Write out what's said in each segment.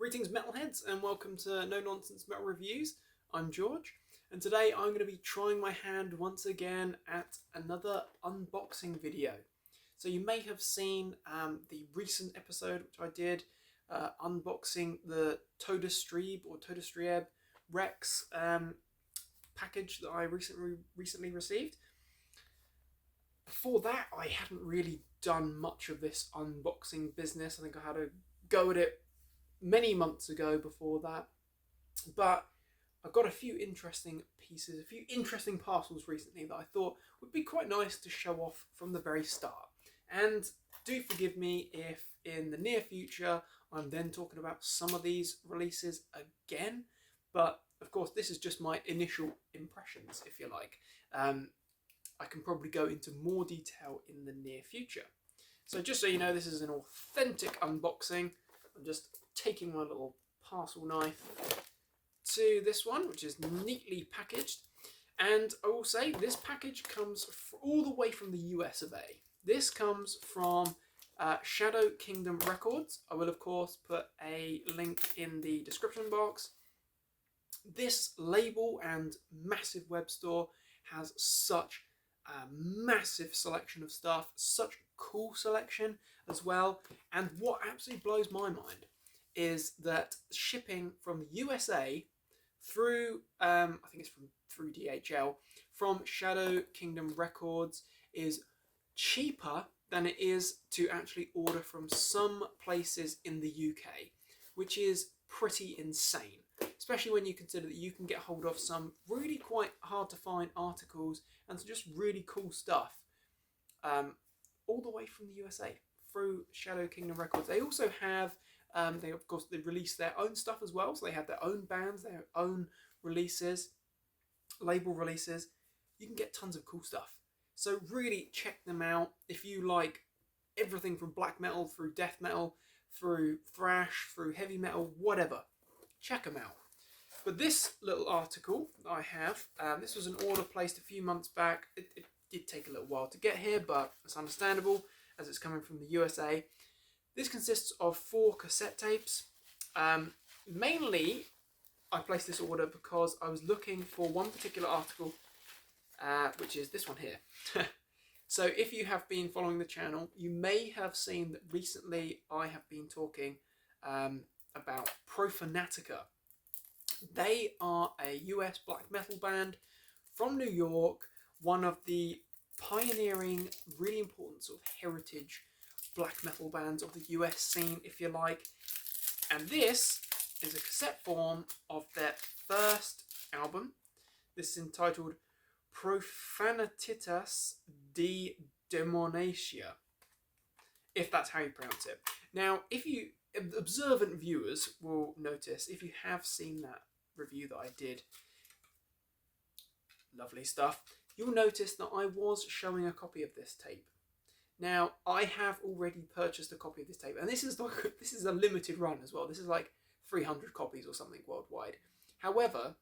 Greetings metalheads and welcome to No Nonsense Metal Reviews. I'm George and today I'm going to be trying my hand once again at another unboxing video. So you may have seen the recent episode which I did unboxing the Todestrieb or Todestrieb Rex package that I recently received. Before that I hadn't really done much of this unboxing business. I think I had a go at it many months ago before that, but I've got a few interesting pieces, a few interesting parcels recently that I thought would be quite nice to show off from the very start. And do forgive me if in the near future I'm then talking about some of these releases again, but of course this is just my initial impressions, if you like. I can probably go into more detail in the near future. So just so you know, this is an authentic unboxing. I'm just taking my little parcel knife to this one, which is neatly packaged. And I will say this package comes all the way from the US of A. This comes from Shadow Kingdom Records. I will of course put a link in the description box. This label and massive web store has such a massive selection of stuff, such cool selection as well. And what absolutely blows my mind is that shipping from the USA through, I think it's through DHL, from Shadow Kingdom Records is cheaper than it is to actually order from some places in the UK, which is pretty insane, especially when you consider that you can get hold of some really quite hard to find articles and some just really cool stuff all the way from the USA through Shadow Kingdom Records. They also have they release their own stuff as well, so they have their own bands, their own releases, label releases. You can get tons of cool stuff, so really check them out if you like everything from black metal through death metal through thrash through heavy metal, whatever. Check them out. But this little article that I have, this was an order placed a few months back. It did take a little while to get here, but it's understandable as it's coming from the USA. This consists of 4 cassette tapes. Mainly, I placed this order because I was looking for one particular article, which is this one here. So if you have been following the channel, you may have seen that recently I have been talking about Profanatica. They are a US black metal band from New York, one of the pioneering, really important sort of heritage black metal bands of the US scene, if you like. And this is a cassette form of their first album. This is entitled Profanatitas de Demonatia, if that's how you pronounce it. Now, if you observant viewers will notice, if you have seen that review that I did, lovely stuff, you'll notice that I was showing a copy of this tape. Now, I have already purchased a copy of this tape, and this is a limited run as well. This is like 300 copies or something worldwide. However,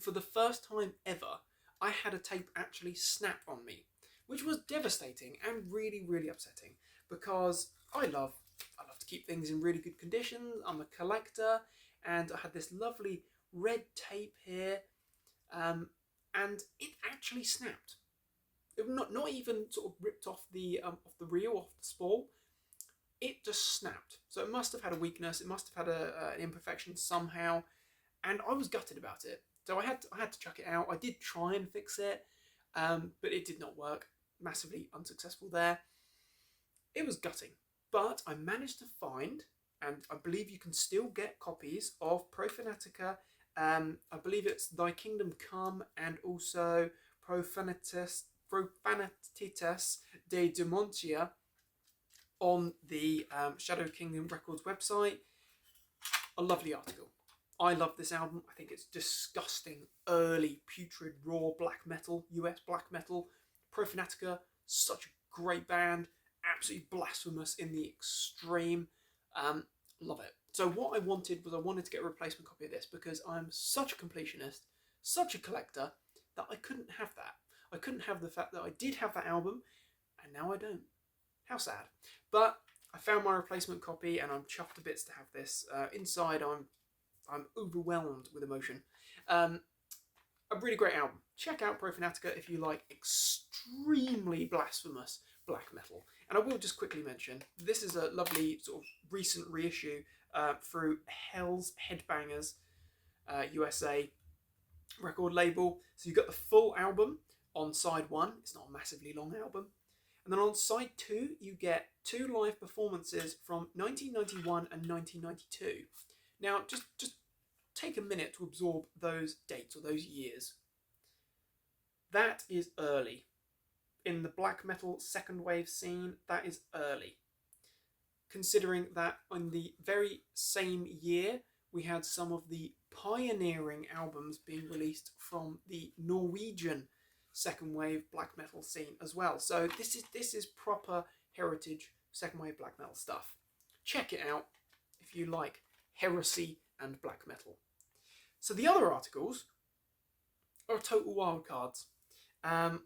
for the first time ever, I had a tape actually snap on me, which was devastating and really, really upsetting, because I love to keep things in really good condition. I'm a collector, and I had this lovely red tape here, and it actually snapped. It not even sort of ripped off the reel, off the spool. It just snapped. So it must have had a weakness. It must have had an imperfection somehow, and I was gutted about it. So I had to chuck it out. I did try and fix it, but it did not work. Massively unsuccessful there. It was gutting, but I managed to find, and I believe you can still get copies of Profanatica. I believe it's Thy Kingdom Come and also Profanatitas de Demontia on the Shadow Kingdom Records website. A lovely article. I love this album. I think it's disgusting, early, putrid, raw black metal, US black metal. Profanatica, such a great band. Absolutely blasphemous in the extreme. Love it. So what I wanted to get a replacement copy of this, because I'm such a completionist, such a collector, that I couldn't have that. I couldn't have the fact that I did have that album, and now I don't. How sad. But I found my replacement copy and I'm chuffed to bits to have this. Inside I'm overwhelmed with emotion. A really great album. Check out Profanatica if you like extremely blasphemous black metal. And I will just quickly mention, this is a lovely sort of recent reissue through Hell's Headbangers USA record label. So you've got the full album on side 1. It's not a massively long album. And then on side 2, you get 2 live performances from 1991 and 1992. Now, just take a minute to absorb those dates or those years. That is early. In the black metal second wave scene, that is early. Considering that in the very same year, we had some of the pioneering albums being released from the Norwegian second wave black metal scene as well. So this is proper heritage second wave black metal stuff. Check it out if you like heresy and black metal. So the other articles are total wildcards.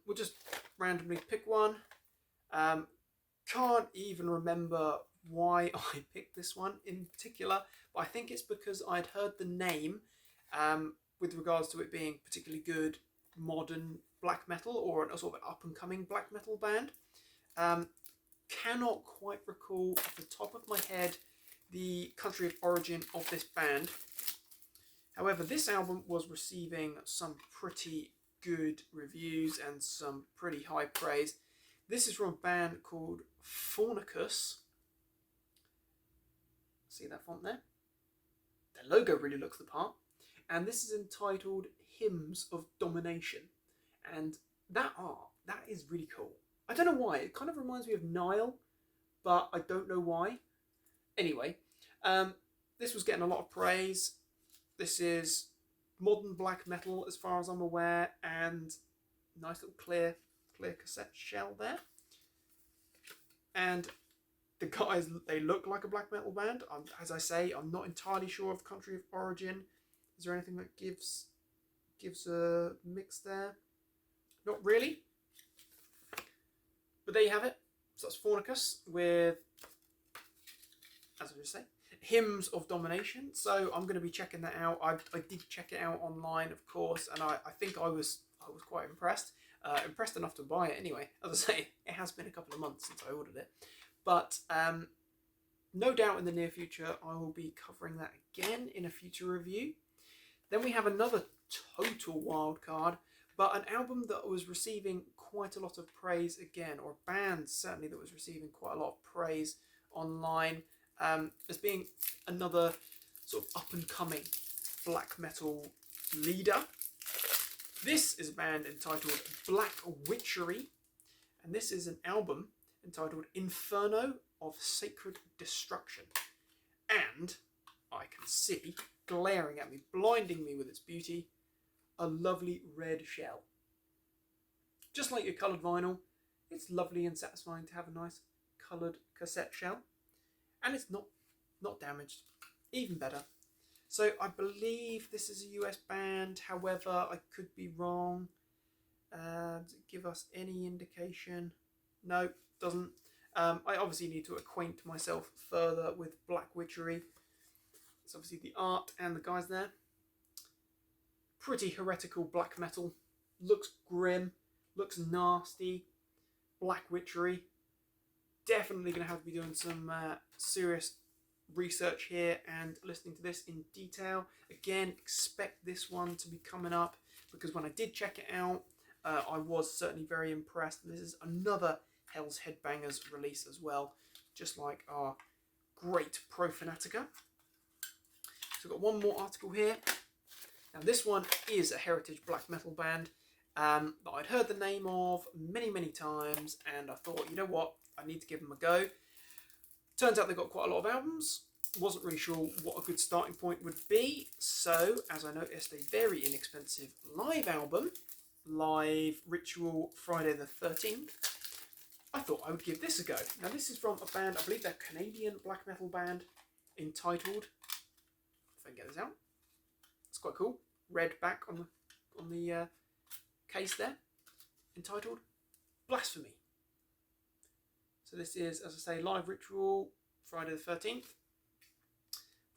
We'll just randomly pick one. Can't even remember why I picked this one in particular, but I think it's because I'd heard the name with regards to it being particularly good modern black metal or a sort of up and coming black metal band. Cannot quite recall off the top of my head the country of origin of this band. However, this album was receiving some pretty good reviews and some pretty high praise. This is from a band called Fornicus. See that font there? Their logo really looks the part. And this is entitled Hymns of Domination. And that art, that is really cool. I don't know why. It kind of reminds me of Nile, but I don't know why. Anyway, this was getting a lot of praise. This is modern black metal as far as I'm aware, and nice little clear cassette shell there. And the guys, they look like a black metal band. As I say, I'm not entirely sure of country of origin. Is there anything that gives a mix there? Not really. But there you have it. So that's Fornicus with, as I just say, Hymns of Domination. So I'm going to be checking that out. I did check it out online, of course, and I think I was quite impressed. Impressed enough to buy it anyway. As I say, it has been a couple of months since I ordered it. But no doubt in the near future I will be covering that again in a future review. Then we have another total wild card, but an album that was receiving quite a lot of praise again, or a band certainly that was receiving quite a lot of praise online as being another sort of up-and-coming black metal leader. This is a band entitled Black Witchery, and this is an album entitled Inferno of Sacred Destruction. And I can see, glaring at me, blinding me with its beauty, a lovely red shell. Just like your coloured vinyl, it's lovely and satisfying to have a nice coloured cassette shell. And it's not damaged. Even better. So I believe this is a US band, however, I could be wrong. Does it give us any indication? No, doesn't. I obviously need to acquaint myself further with Black Witchery. It's obviously the art and the guys there. Pretty heretical black metal. Looks grim. Looks nasty. Black Witchery. Definitely going to have to be doing some serious research here and listening to this in detail. Again, expect this one to be coming up, because when I did check it out, I was certainly very impressed. And this is another Hell's Headbangers release as well, just like our great Profanatica. So we've got one more article here. Now this one is a heritage black metal band that I'd heard the name of many times, and I thought, you know what, I need to give them a go. Turns out they've got quite a lot of albums. Wasn't really sure what a good starting point would be, so as I noticed a very inexpensive live album, Live Ritual Friday the 13th, I thought I would give this a go. Now this is from a band, I believe they're a Canadian black metal band, entitled, if I can get this out, it's quite cool, red back on the case there, entitled Blasphemy. So So this is, as I say, Live Ritual, Friday the 13th.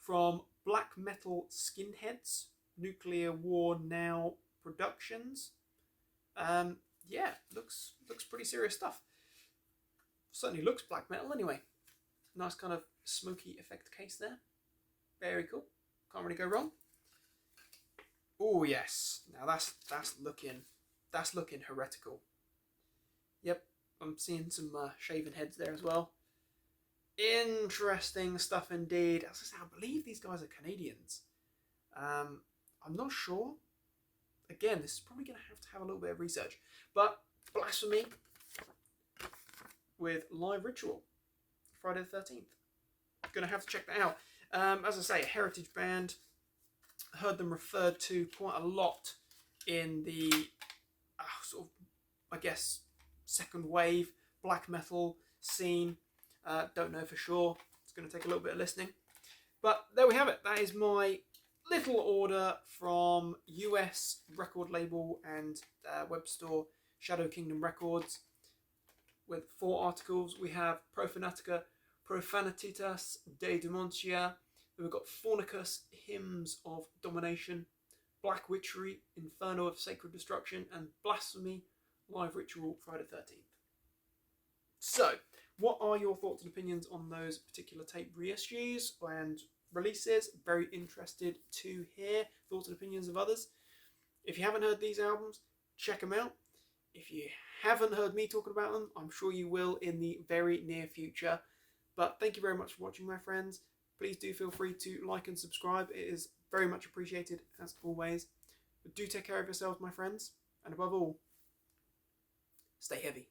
From Black Metal Skinheads, Nuclear War Now Productions. Yeah, looks pretty serious stuff. Certainly looks black metal anyway. Nice kind of smoky effect case there. Very cool. Can't really go wrong. Oh yes, now that's looking heretical. Yep, I'm seeing some shaven heads there as well. Interesting stuff indeed. As I say, I believe these guys are Canadians. I'm not sure. Again, this is probably going to have a little bit of research. But Blasphemy with Live Ritual, Friday the 13th. Going to have to check that out. As I say, a heritage band. Heard them referred to quite a lot in the sort of, I guess, second wave black metal scene. Don't know for sure. It's going to take a little bit of listening. But there we have it. That is my little order from US record label and web store Shadow Kingdom Records with 4 articles. We have Profanatica, Profanatitas de Demontia. Then we've got Fornicus, Hymns of Domination, Black Witchery, Inferno of Sacred Destruction, and Blasphemy, Live Ritual, Friday 13th. So, what are your thoughts and opinions on those particular tape reissues and releases? Very interested to hear thoughts and opinions of others. If you haven't heard these albums, check them out. If you haven't heard me talking about them, I'm sure you will in the very near future. But thank you very much for watching, my friends. Please do feel free to like and subscribe. It is very much appreciated, as always. But do take care of yourselves, my friends. And above all, stay heavy.